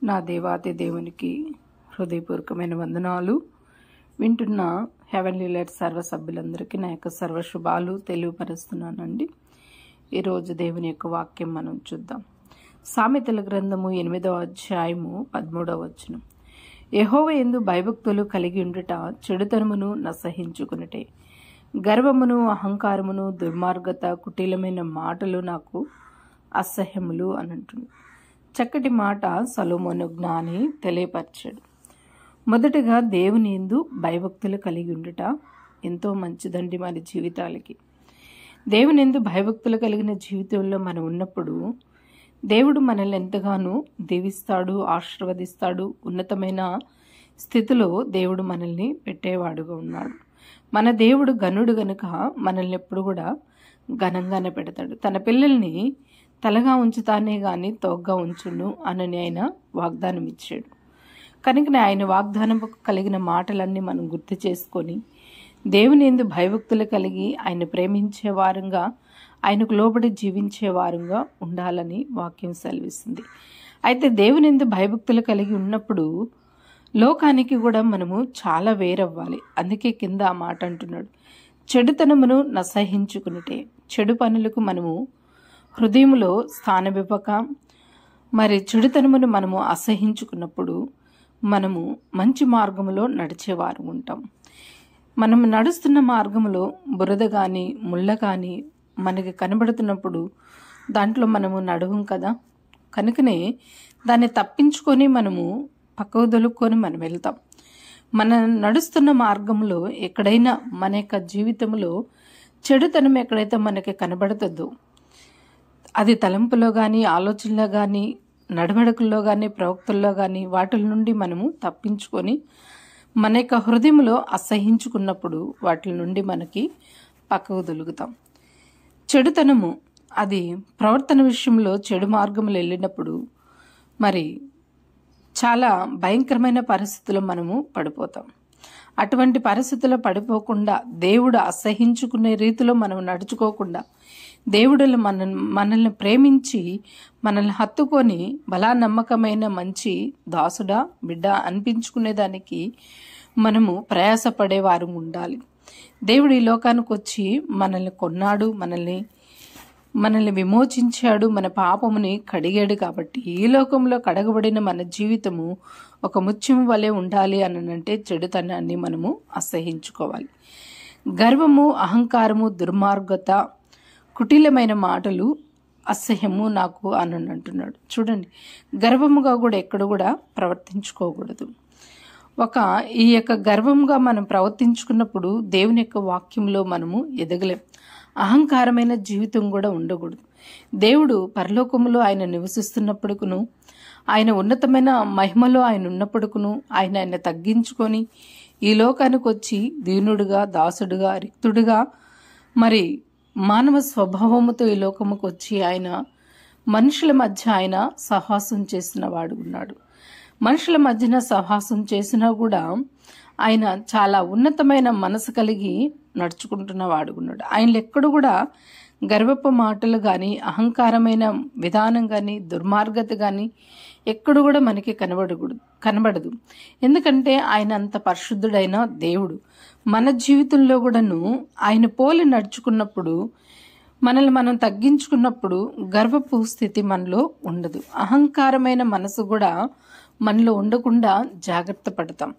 నా దేవాతి దేవునికి హృదయపూర్వకమైన వందనాలు. వింటున్న హెవెన్లీ లైట్ సర్వ సభ్యులందరికీ నా యొక్క సర్వశుభాలు తెలియపరుస్తున్నానండి. ఈరోజు దేవుని యొక్క వాక్యం మనం చూద్దాం. సామెతల గ్రంథము 8వ అధ్యాయము 13వ వచనం. యెహోవా యందు భయభక్తులు కలిగి ఉండుట చెడుతనమును నసహించుకునుటే, గర్వమును అహంకారమును దుర్మార్గత కుటిలమైన మాటలు నాకు అసహ్యములు అని అంటుంది. చక్కటి మాట సొలొమోను జ్ఞాని తెలియపరిచాడు. మొదటగా దేవుని యందు భయభక్తులు కలిగి ఉండుట ఎంతో మంచిదండి మన జీవితాలకి. దేవుని యందు భయభక్తులు కలిగిన జీవితంలో మనం ఉన్నప్పుడు దేవుడు మనల్ని ఎంతగానో దీవిస్తాడు, ఆశీర్వదిస్తాడు. ఉన్నతమైన స్థితిలో దేవుడు మనల్ని పెట్టేవాడుగా ఉన్నాడు. మన దేవుడు ఘనుడు గనుక మనల్ని ఎప్పుడు కూడా ఘనంగానే పెడతాడు. తన పిల్లల్ని తలగా ఉంచుతానే గాని తోగ్గా ఉంచును అని ఆయన వాగ్దానం ఇచ్చాడు. కనుక ఆయన వాగ్దానం కలిగిన మాటలన్నీ మనం గుర్తు చేసుకొని దేవుని యందు భయభక్తులు కలిగి ఆయన ప్రేమించే వారంగా, ఆయనకు లోబడి జీవించే వారంగా ఉండాలని వాక్యం సెలవిస్తుంది. అయితే దేవుని యందు భయభక్తులు కలిగి ఉన్నప్పుడు లోకానికి కూడా మనము చాలా వేరవ్వాలి. అందుకే కింద ఆ మాట అంటున్నాడు, చెడుతనమును నసహించుకునుటే. చెడు పనులకు మనము హృదయంలో స్థానమివ్వక మరి చెడుతనమును మనము అసహించుకున్నప్పుడు మనము మంచి మార్గంలో నడిచేవారు ఉంటాం. మనం నడుస్తున్న మార్గంలో బురద కానీ ముళ్ళ కానీ మనకి కనబడుతున్నప్పుడు దాంట్లో మనము నడవం కదా. కనుకనే దాన్ని తప్పించుకొని మనము పక్కకు దొలుక్కొని మనం వెళ్తాం. మన నడుస్తున్న మార్గంలో ఎక్కడైనా మన యొక్క జీవితంలో చెడుతనం ఎక్కడైతే మనకి కనబడుతుందో, అది తలంపులో కానీ ఆలోచనలో కానీ నడవడికల్లో కానీ ప్రవక్తల్లో కానీ వాటి నుండి మనము తప్పించుకొని మన యొక్క హృదయంలో అసహించుకున్నప్పుడు వాటి నుండి మనకి పక్కకు దొలుగుతాం. చెడుతనము అది ప్రవర్తన విషయంలో చెడు మార్గంలో వెళ్ళినప్పుడు మరి చాలా భయంకరమైన పరిస్థితుల్లో మనము పడిపోతాం. అటువంటి పరిస్థితుల్లో పడిపోకుండా, దేవుడు అసహించుకునే రీతిలో మనం నడుచుకోకుండా, దేవుడు మనల్ని ప్రేమించి మనల్ని హత్తుకొని బలా నమ్మకమైన మంచి దాసుడా బిడ్డ అనిపించుకునేదానికి మనము ప్రయాసపడేవారు ఉండాలి. దేవుడు ఈ లోకానికి వచ్చి మనల్ని కొన్నాడు, మనల్ని విమోచించాడు, మన పాపముని కడిగాడు. కాబట్టి ఈ లోకంలో కడగబడిన మన జీవితము ఒక ముత్యం వలె ఉండాలి అనంటే చెడుతనాన్ని మనము అసహించుకోవాలి. గర్వము అహంకారము దుర్మార్గత కుటిలమైన మాటలు అసహ్యము నాకు అని అంటున్నాడు. చూడండి, గర్వముగా కూడా ఎక్కడ కూడా ప్రవర్తించుకోకూడదు. ఈ యొక్క గర్వంగా మనం ప్రవర్తించుకున్నప్పుడు దేవుని యొక్క వాక్యంలో మనము ఎదగలేం. అహంకారమైన జీవితం కూడా ఉండకూడదు. దేవుడు పరలోకములో ఆయన నివసిస్తున్నప్పుడుకును, ఆయన ఉన్నతమైన మహిమలో ఆయన ఉన్నప్పుడుకును ఆయన తగ్గించుకొని ఈ లోకానికి వచ్చి దీనుడుగా, దాసుడుగా, రిక్తుడుగా మరి మానవ స్వభావముతో ఈ లోకముకు వచ్చి ఆయన మనుషుల మధ్య ఆయన సహవాసం చేసిన వాడు ఉన్నాడు. మనుషుల మధ్యన సహవాసం చేసినా కూడా ఆయన చాలా ఉన్నతమైన మనసు కలిగి నడుచుకుంటున్న వాడు ఉన్నాడు. ఆయనలో ఎక్కడు కూడా గర్వపు మాటలు కానీ అహంకారమైన విధానం కానీ దుర్మార్గత కానీ ఎక్కడు కూడా మనకి కనబడదు. ఎందుకంటే ఆయన అంత పరిశుద్ధుడైన దేవుడు. మన జీవితంలో కూడాను ఆయన పోలి నడుచుకున్నప్పుడు, మనల్ని మనం తగ్గించుకున్నప్పుడు గర్వపు స్థితి మనలో ఉండదు. అహంకారమైన మనసు కూడా మనలో ఉండకుండా జాగ్రత్త పడతాం.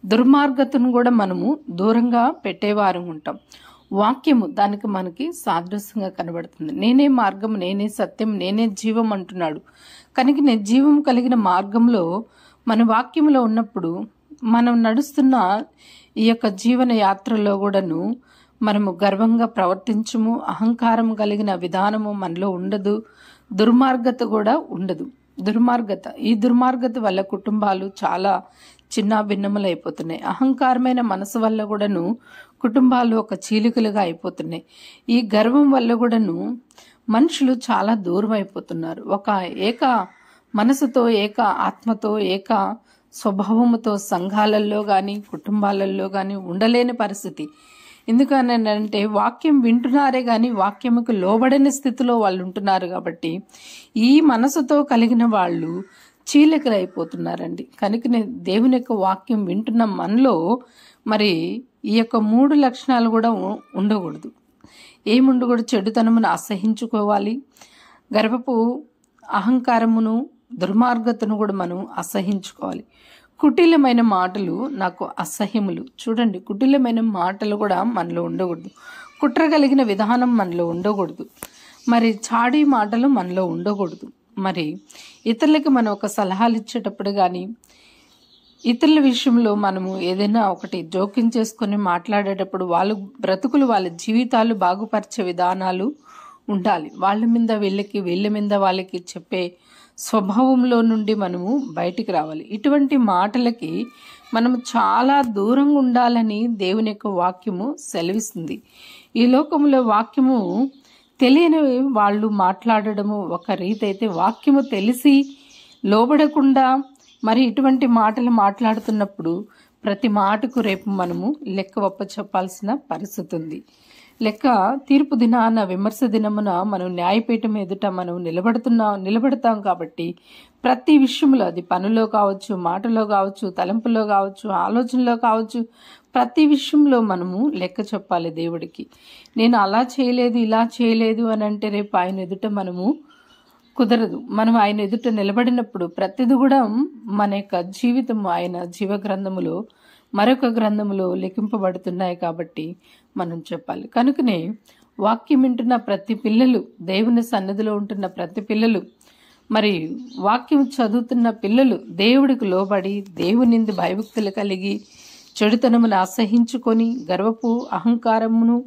దుర్మార్గతను కూడా మనము దూరంగా పెట్టేవారు ఉంటాం. వాక్యము దానికి మనకి సాదృశ్యంగా కనబడుతుంది. నేనే మార్గం, నేనే సత్యం, నేనే జీవం అంటున్నాడు. కనుక నేను జీవం కలిగిన మార్గంలో మన వాక్యంలో ఉన్నప్పుడు మనం నడుస్తున్న ఈ యొక్క జీవన యాత్రలో కూడాను మనము గర్వంగా ప్రవర్తించము. అహంకారం కలిగిన విధానము మనలో ఉండదు. దుర్మార్గత కూడా ఉండదు. ఈ దుర్మార్గత వల్ల కుటుంబాలు చాలా చిన్న భిన్నములు అయిపోతున్నాయి. అహంకారమైన మనసు వల్ల కూడాను కుటుంబాలు ఒక చీలికలుగా అయిపోతున్నాయి. ఈ గర్వం వల్ల కూడాను మనుషులు చాలా దూరం అయిపోతున్నారు. ఒక ఏక మనసుతో, ఏక ఆత్మతో, ఏక స్వభావముతో సంఘాలలో కానీ కుటుంబాలలో కానీ ఉండలేని పరిస్థితి. ఎందుకనంటే వాక్యం వింటున్నారే కానీ వాక్యముకు లోబడని స్థితిలో వాళ్ళు ఉంటున్నారు. కాబట్టి ఈ మనసుతో కలిగిన వాళ్ళు చీలికలైపోతున్నారండి. కనుకనే దేవుని యొక్క వాక్యం వింటున్న మనలో మరి ఈ యొక్క 3 లక్షణాలు కూడా ఉండకూడదు. ఏముండకూడదు? చెడుతనమును అసహించుకోవాలి, గర్వపు అహంకారమును దుర్మార్గతను కూడా మనం అసహించుకోవాలి. కుటిలమైన మాటలు నాకు అసహ్యములు. చూడండి, కుటిలమైన మాటలు కూడా మనలో ఉండకూడదు. కుట్ర కలిగిన విధానం మనలో ఉండకూడదు. మరి చాడీ మాటలు మనలో ఉండకూడదు. మరి ఇతరులకి మనం ఒక సలహాలు ఇచ్చేటప్పుడు కానీ, ఇతరుల విషయంలో మనము ఏదైనా ఒకటి జోక్యం చేసుకొని మాట్లాడేటప్పుడు వాళ్ళ బ్రతుకులు, వాళ్ళ జీవితాలు బాగుపరిచే విధానాలు ఉండాలి. వాళ్ళ మీద వీళ్ళకి, వీళ్ళ మీద వాళ్ళకి చెప్పే స్వభావంలో నుండి మనము బయటికి రావాలి. ఇటువంటి మాటలకి మనము చాలా దూరంగా ఉండాలని దేవుని యొక్క వాక్యము సెలవిస్తుంది. ఈ లోకంలో వాక్యము తెలియని వాళ్ళు మాట్లాడడము ఒక రీతి అయితే, వాక్యము తెలిసి లోబడకుండా మరి ఇటువంటి మాటలు మాట్లాడుతున్నప్పుడు ప్రతి మాటకు రేపు మనము లెక్క చెప్పాల్సిన పరిస్థితి ఉంది. లెక్క తీర్పు దినాన, విమర్శ దినమున మనం న్యాయపీఠం ఎదుట మనం నిలబడతాం. కాబట్టి ప్రతి విషయంలో, అది పనులో కావచ్చు, మాటలో కావచ్చు, తలంపులో కావచ్చు, ఆలోచనలో కావచ్చు, ప్రతి విషయంలో మనము లెక్క చెప్పాలి దేవుడికి. నేను అలా చేయలేదు, ఇలా చేయలేదు అని అంటే రేపు ఆయన ఎదుట మనము కుదరదు. మనం ఆయన ఎదుట నిలబడినప్పుడు ప్రతిది కూడా మన యొక్క జీవితం ఆయన జీవ గ్రంథములో, మరొక గ్రంథములో లిఖింపబడుతున్నాయి. కాబట్టి మనం చెప్పాలి. కనుకనే వాక్యం వింటున్న ప్రతి పిల్లలు, దేవుని సన్నిధిలో ఉంటున్న ప్రతి పిల్లలు, మరి వాక్యం చదువుతున్న పిల్లలు దేవుడికి లోబడి, దేవునిందు భయభక్తులు కలిగి, చెడుతనమును అసహించుకొని, గర్వపు అహంకారమును,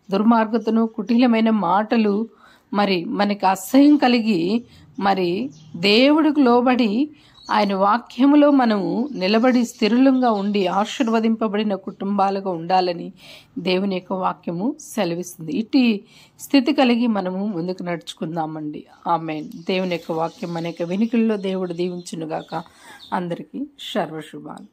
దుర్మార్గతను, కుటిలమైన మాటలు మరి మనకి అసహ్యం కలిగి, మరి దేవుడికి లోబడి ఆయన వాక్యములో మనము నిలబడి స్థిరులంగా ఉండి ఆశీర్వదింపబడిన కుటుంబాలుగా ఉండాలని దేవుని యొక్క వాక్యము సెలవిస్తుంది. ఇటు స్థితి కలిగి మనము ముందుకు నడుచుకుందామండి. ఆమేన్. దేవుని యొక్క వాక్యం మన యొక్క వినికిల్లో దేవుడు దీవించునుగాక. అందరికీ సర్వశుభాలు.